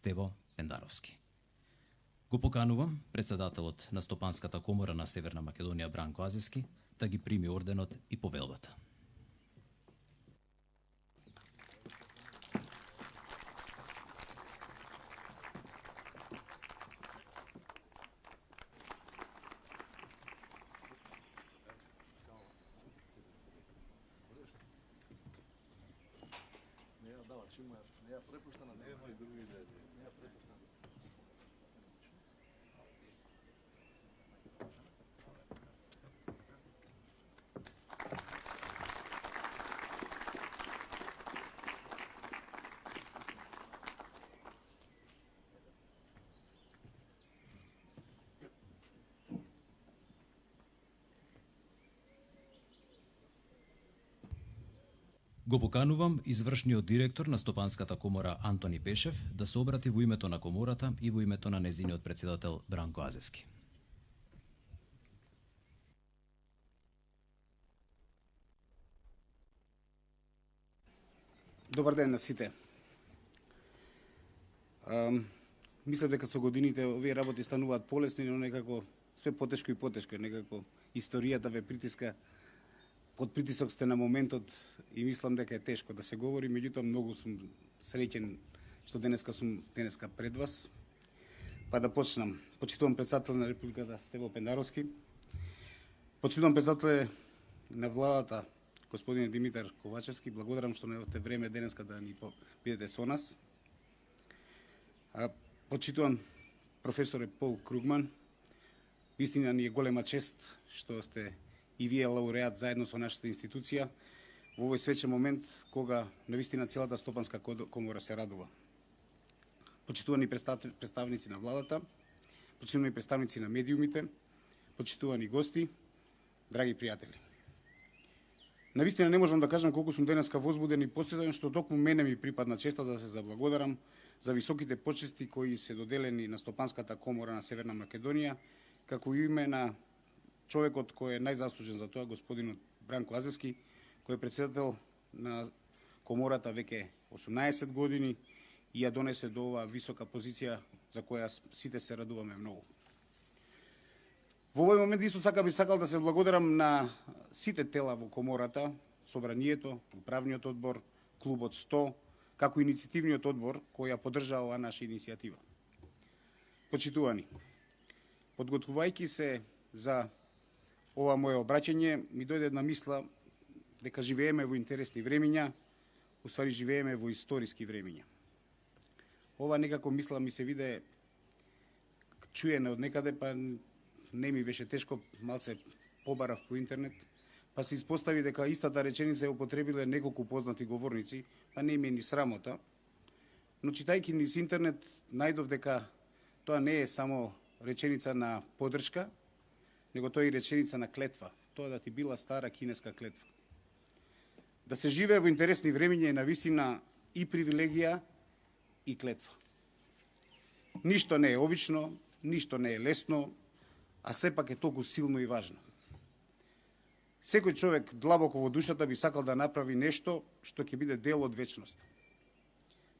Стево Пендаровски. Го поканувам председателот на Стопанската комора на Северна Македонија Бранко Азески да ги прими орденот и повелбата. Го поканувам извршниот директор на Стопанската комора Антони Пешев да се обрати во името на комората и во името на незиниот председател Бранко Азески. Добар ден на сите. Мисля дека со годините овие работи стануваат полесни, но некако све потешко и потешко. Некако историјата ве притиска, под притисок сте на моментот и мислам дека е тешко да се говори, меѓутоа многу сум среќен што денеска сум пред вас. Па да почнам. Почитувам председател на Републиката Стево Пендаровски. Почитувам председател на владата господин Димитар Ковачевски. Благодарам што најдовте време денеска да ни бидете со нас. Почитувам професоре Пол Кругман. Вистина ни е голема чест што сте и вие лауреат заедно со нашата институција во овој свечен момент кога навистина целата Стопанска комора се радува. Почитувани представници на владата, почитувани представници на медиумите, почитувани гости, драги пријатели. Навистина не можам да кажам колку сум денеска возбуден и посетен што токму мене ми припадна честа да се заблагодарам за високите почести кои се доделени на Стопанската комора на Северна Македонија, како и име на човекот кој е најзаслужен за тоа, господинот Бранко Азески, кој е председател на комората веќе 18 години и ја донесе до оваа висока позиција за која сите се радуваме многу. Во овој момент исто би сакал да се благодарам на сите тела во комората, собранието, управниот одбор, клубот 100, како и иницијативниот одбор кој ја поддржа оваа наша иницијатива. Почитувани, подготвувајќи се за ова моје обраќање, ми дојде една мисла дека живееме во интересни времиња, уствари живееме во историски времиња. Ова некако мисла ми се виде чуена од некаде, па не ми беше тешко, малце побарав по интернет, па се испостави дека истата реченица ја употребиле неколку познати говорници, па не ми е ни срамота, но читајќи низ интернет најдов дека тоа не е само реченица на поддршка, него тоа е и реченица на клетва, тоа да ти била стара кинеска клетва. Да се живее во интересни времиња е навистина и привилегија и клетва. Ништо не е обично, ништо не е лесно, а сепак е толку силно и важно. Секој човек длабоко во душата би сакал да направи нешто што ќе биде дел од вечноста.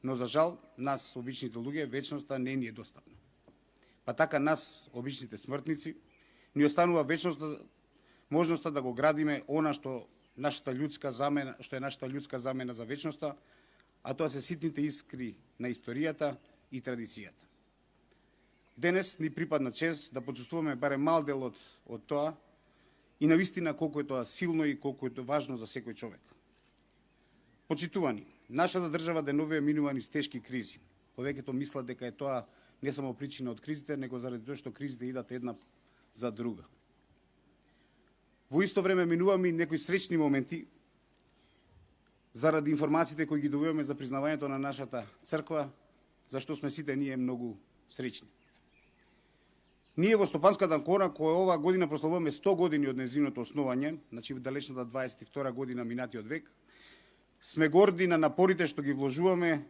Но за жал, нас, обичните луѓе, вечноста не ни е достапна. Па така нас, обичните смртници, ни останува вечноста, можноста да го градиме она што нашата људска замена, што е нашата људска замена за вечноста, а тоа се ситните искри на историјата и традицијата. Денес ни припадна чест да почувствуваме барем мал дел од тоа и навистина колку е тоа силно и колку е тоа важно за секој човек. Почитувани, нашата држава деновиве минува низ тешки кризи. Повеќето мислат дека е тоа не само причина од кризите, него заради тоа што кризите идат една за друга. Во исто време минуваме и некои среќни моменти заради информациите кои ги добиваме за признавањето на нашата црква, зашто сме сите ние многу среќни. Ние во Стопанската комора, која оваа година прославуваме 100 години од нејзиното основање, значи далечната 22 година минатиот век, сме горди на напорите што ги вложуваме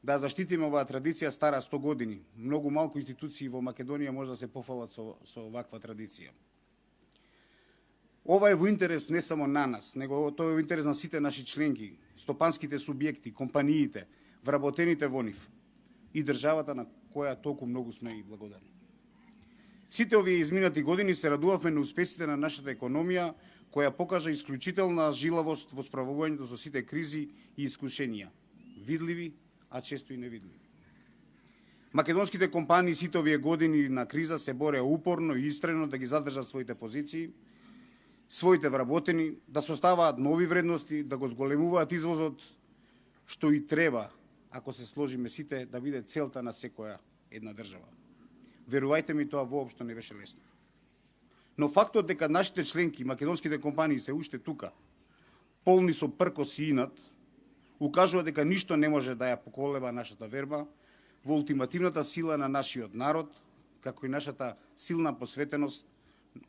да заштитиме оваа традиција стара 100 години. Многу малку институции во Македонија може да се пофалат со оваква традиција. Ова е во интерес не само на нас, него тоа е во интерес на сите наши членки, стопанските субјекти, компаниите, вработените во нив. и државата на која толку многу сме и благодарни. Сите овие изминати години се радувавме на успесите на нашата економија, која покажа исклучителна жилавост во справувањето со сите кризи и искушенија, видливи, а често и невидливи. Македонските компании сите овие години на криза се бореа упорно и истрено да ги задржат своите позиции, своите вработени, да составаат нови вредности, да го зголемуваат извозот, што и треба, ако се сложиме сите, да биде целта на секоја една држава. Верувајте ми, тоа воопшто не беше лесно. Но фактот дека нашите членки, македонските компании се уште тука, полни со пркос и инат, укажува дека ништо не може да ја поколеба нашата верба во ултимативната сила на нашиот народ, како и нашата силна посветеност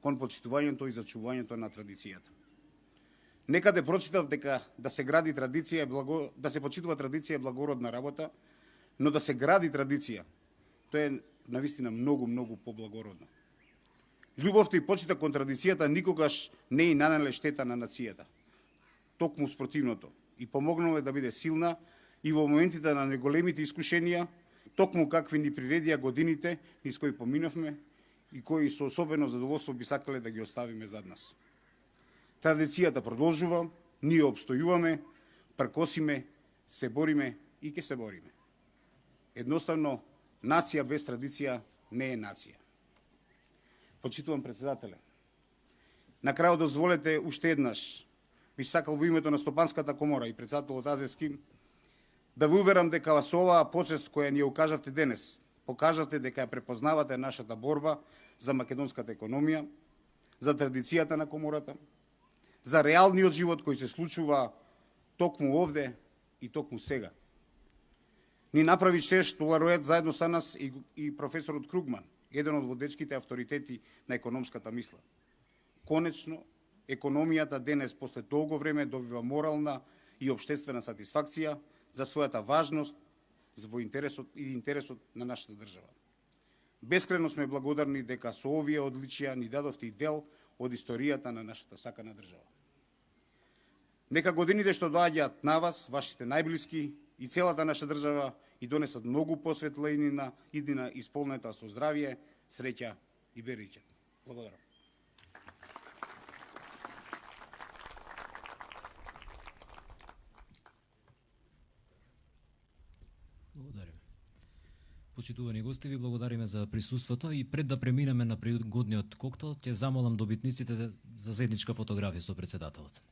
кон почитувањето и зачувањето на традицијата. Некаде прочитав дека да се гради традиција да се почитува традиција е благородна работа, но да се гради традиција, тоа е навистина многу поблагородно. Љубовта и почита кон традицијата никогаш не и нанеле штета на нацијата. Токму спротивното, и помогнале да биде силна и во моментите на неголемите искушенија, токму какви ни приредија годините низ кои поминавме и кои со особено задоволство би сакале да ги оставиме зад нас. Традицијата продолжува, ние обстојуваме, пркосиме, се бориме и ќе се бориме. Едноставно, нација без традиција не е нација. Почитувам председателя. На крајот дозволете уште еднаш, би сакал во името на Стопанската комора и председателот Азевски, да ви уверам дека со оваа почест која ни ја укажавте денес, покажавте дека ја препознавате нашата борба за македонската економија, за традицијата на комората, за реалниот живот кој се случува токму овде и токму сега. Ни направи чест што лауреат заедно со нас и професорот Кругман, еден од водечките авторитети на економската мисла. Конечно, економијата денес, после долго време, добива морална и обштествена сатисфакција за својата важност во интересот на нашата држава. Бескрајно сме благодарни дека со овие одличија ни дадовте и дел од историјата на нашата сакана држава. Нека годините што доаѓаат на вас, вашите најблиски и целата наша држава и донесат многу посветла иднина исполнета со здравје, среќа и беричет. Благодарам. Благодариме. Почитувани гости, ви благодариме за присуството и пред да преминеме на пригодниот коктел, ќе замолам добитниците за заедничка фотографија со председателот.